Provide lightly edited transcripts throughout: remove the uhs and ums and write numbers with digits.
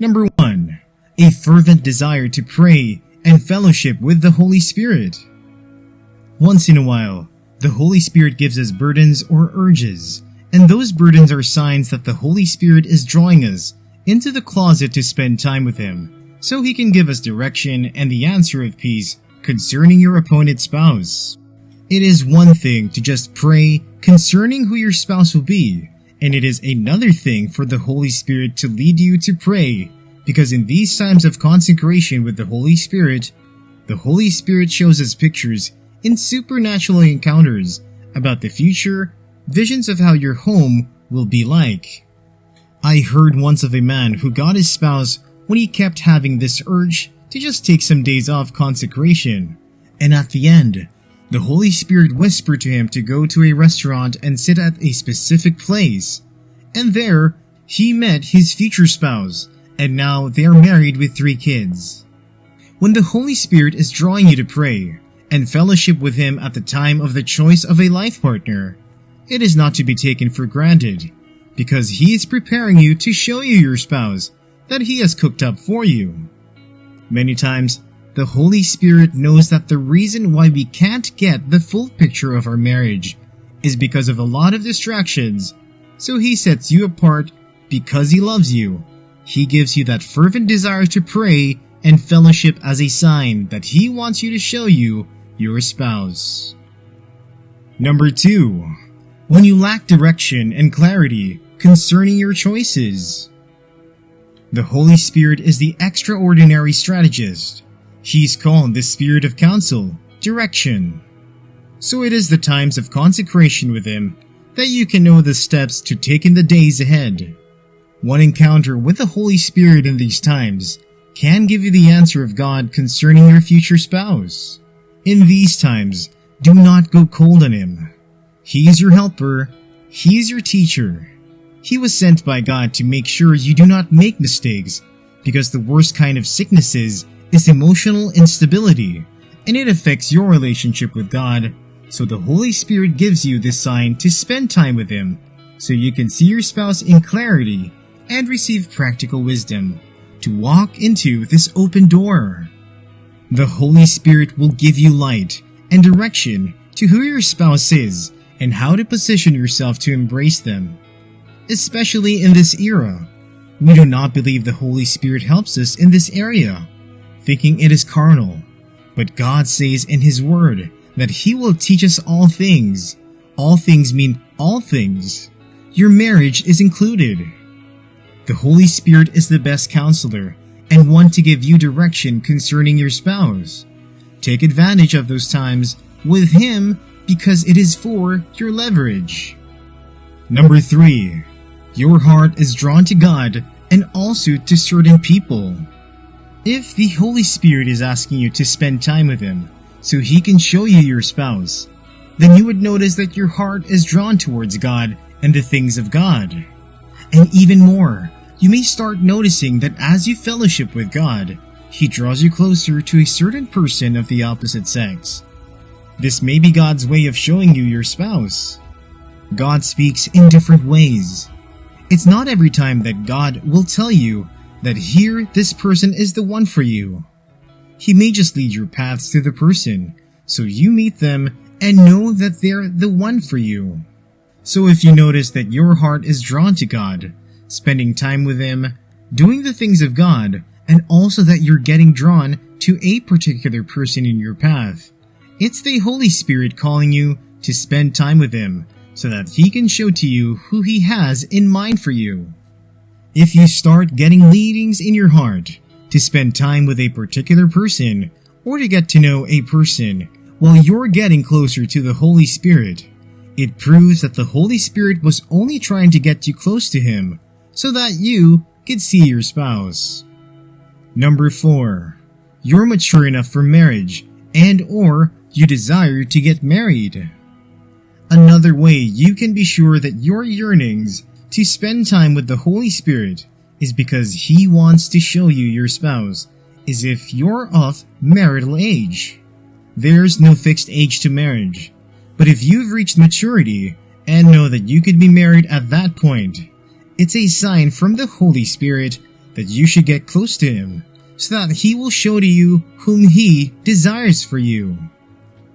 Number 1. A fervent desire to pray and fellowship with the Holy Spirit. Once in a while, the Holy Spirit gives us burdens or urges, and those burdens are signs that the Holy Spirit is drawing us into the closet to spend time with Him, so He can give us direction and the answer of peace concerning your opponent's spouse. It is one thing to just pray concerning who your spouse will be, and it is another thing for the Holy Spirit to lead you to pray, because in these times of consecration with the Holy Spirit shows us pictures in supernatural encounters about the future, visions of how your home will be like. I heard once of a man who got his spouse when he kept having this urge to just take some days off consecration, and at the end, the Holy Spirit whispered to him to go to a restaurant and sit at a specific place, and there, he met his future spouse, and now they are married with 3 kids. When the Holy Spirit is drawing you to pray and fellowship with Him at the time of the choice of a life partner, it is not to be taken for granted, because He is preparing you to show you your spouse that He has cooked up for you. Many times, the Holy Spirit knows that the reason why we can't get the full picture of our marriage is because of a lot of distractions, so He sets you apart because He loves you. He gives you that fervent desire to pray and fellowship as a sign that He wants you to show you your spouse. Number 2. When you lack direction and clarity concerning your choices. The Holy Spirit is the extraordinary strategist. He's called the Spirit of Counsel, Direction. So it is the times of consecration with Him that you can know the steps to take in the days ahead. One encounter with the Holy Spirit in these times can give you the answer of God concerning your future spouse. In these times, do not go cold on Him. He is your helper. He is your teacher. He was sent by God to make sure you do not make mistakes, because the worst kind of sicknesses is emotional instability, and it affects your relationship with God. So the Holy Spirit gives you this sign to spend time with Him, so you can see your spouse in clarity and receive practical wisdom to walk into this open door. The Holy Spirit will give you light and direction to who your spouse is and how to position yourself to embrace them. Especially in this era, we do not believe the Holy Spirit helps us in this area, thinking it is carnal. But God says in His Word that He will teach us all things. All things mean all things. Your marriage is included. The Holy Spirit is the best counselor and one to give you direction concerning your spouse. Take advantage of those times with Him because it is for your leverage. Number 3. Your heart is drawn to God and also to certain people. If the Holy Spirit is asking you to spend time with Him so He can show you your spouse, then you would notice that your heart is drawn towards God and the things of God. And even more, you may start noticing that as you fellowship with God, He draws you closer to a certain person of the opposite sex. This may be God's way of showing you your spouse. God speaks in different ways. It's not every time that God will tell you that here this person is the one for you. He may just lead your paths to the person, so you meet them and know that they're the one for you. So if you notice that your heart is drawn to God, spending time with Him, doing the things of God, and also that you're getting drawn to a particular person in your path, it's the Holy Spirit calling you to spend time with Him so that He can show to you who He has in mind for you. If you start getting leadings in your heart to spend time with a particular person or to get to know a person while you're getting closer to the Holy Spirit, it proves that the Holy Spirit was only trying to get you close to Him so that you could see your spouse. Number 4. You're mature enough for marriage and or you desire to get married. Another way you can be sure that your yearnings to spend time with the Holy Spirit is because He wants to show you your spouse is if you're of marital age. There's no fixed age to marriage, but if you've reached maturity and know that you could be married at that point, it's a sign from the Holy Spirit that you should get close to Him, so that He will show to you whom He desires for you.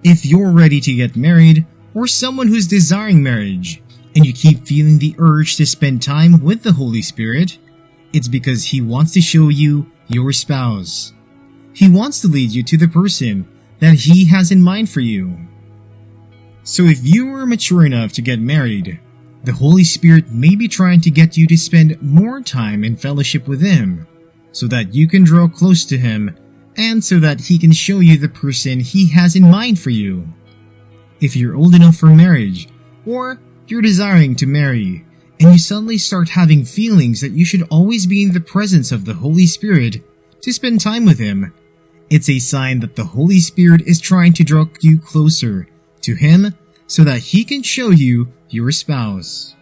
If you're ready to get married, or someone who's desiring marriage, and you keep feeling the urge to spend time with the Holy Spirit, it's because He wants to show you your spouse. He wants to lead you to the person that He has in mind for you. So if you are mature enough to get married, the Holy Spirit may be trying to get you to spend more time in fellowship with Him, so that you can draw close to Him, and so that He can show you the person He has in mind for you. If you're old enough for marriage, or you're desiring to marry, and you suddenly start having feelings that you should always be in the presence of the Holy Spirit to spend time with Him, it's a sign that the Holy Spirit is trying to draw you closer to Him so that He can show you your spouse.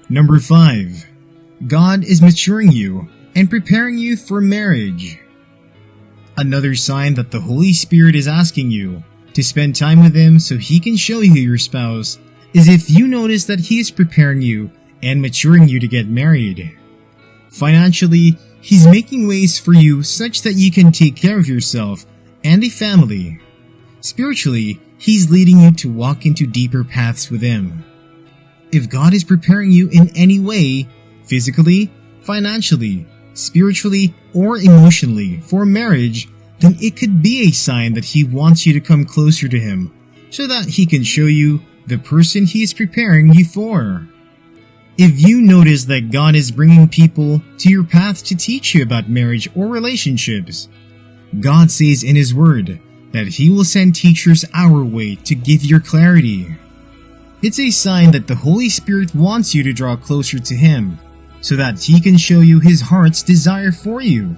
Number 5. God is maturing you and preparing you for marriage. Another sign that the Holy Spirit is asking you to spend time with Him so He can show you your spouse is if you notice that He is preparing you and maturing you to get married. Financially, He's making ways for you such that you can take care of yourself and a family. Spiritually, He's leading you to walk into deeper paths with Him. If God is preparing you in any way, physically, financially, spiritually, or emotionally for marriage, then it could be a sign that He wants you to come closer to Him so that He can show you the person He is preparing you for. If you notice that God is bringing people to your path to teach you about marriage or relationships, God says in His Word that He will send teachers our way to give you clarity. It's a sign that the Holy Spirit wants you to draw closer to Him so that He can show you His heart's desire for you.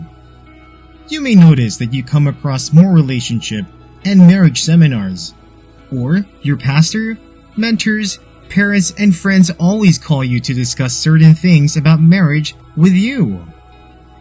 You may notice that you come across more relationship and marriage seminars, or your pastor, mentors, parents, and friends always call you to discuss certain things about marriage with you.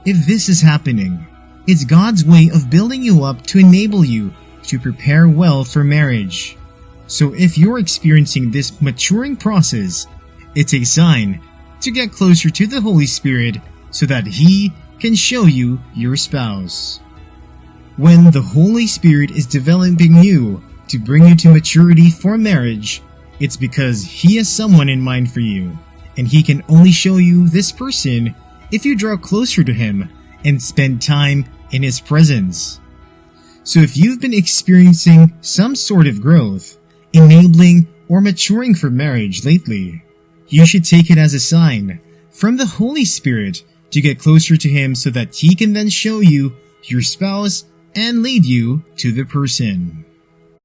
If this is happening, it's God's way of building you up to enable you to prepare well for marriage. So if you're experiencing this maturing process, it's a sign to get closer to the Holy Spirit so that He can show you your spouse. When the Holy Spirit is developing you to bring you to maturity for marriage, it's because He has someone in mind for you, and He can only show you this person if you draw closer to Him and spend time in His presence. So if you've been experiencing some sort of growth, enabling, or maturing for marriage lately, you should take it as a sign from the Holy Spirit to get closer to Him so that He can then show you your spouse and lead you to the person.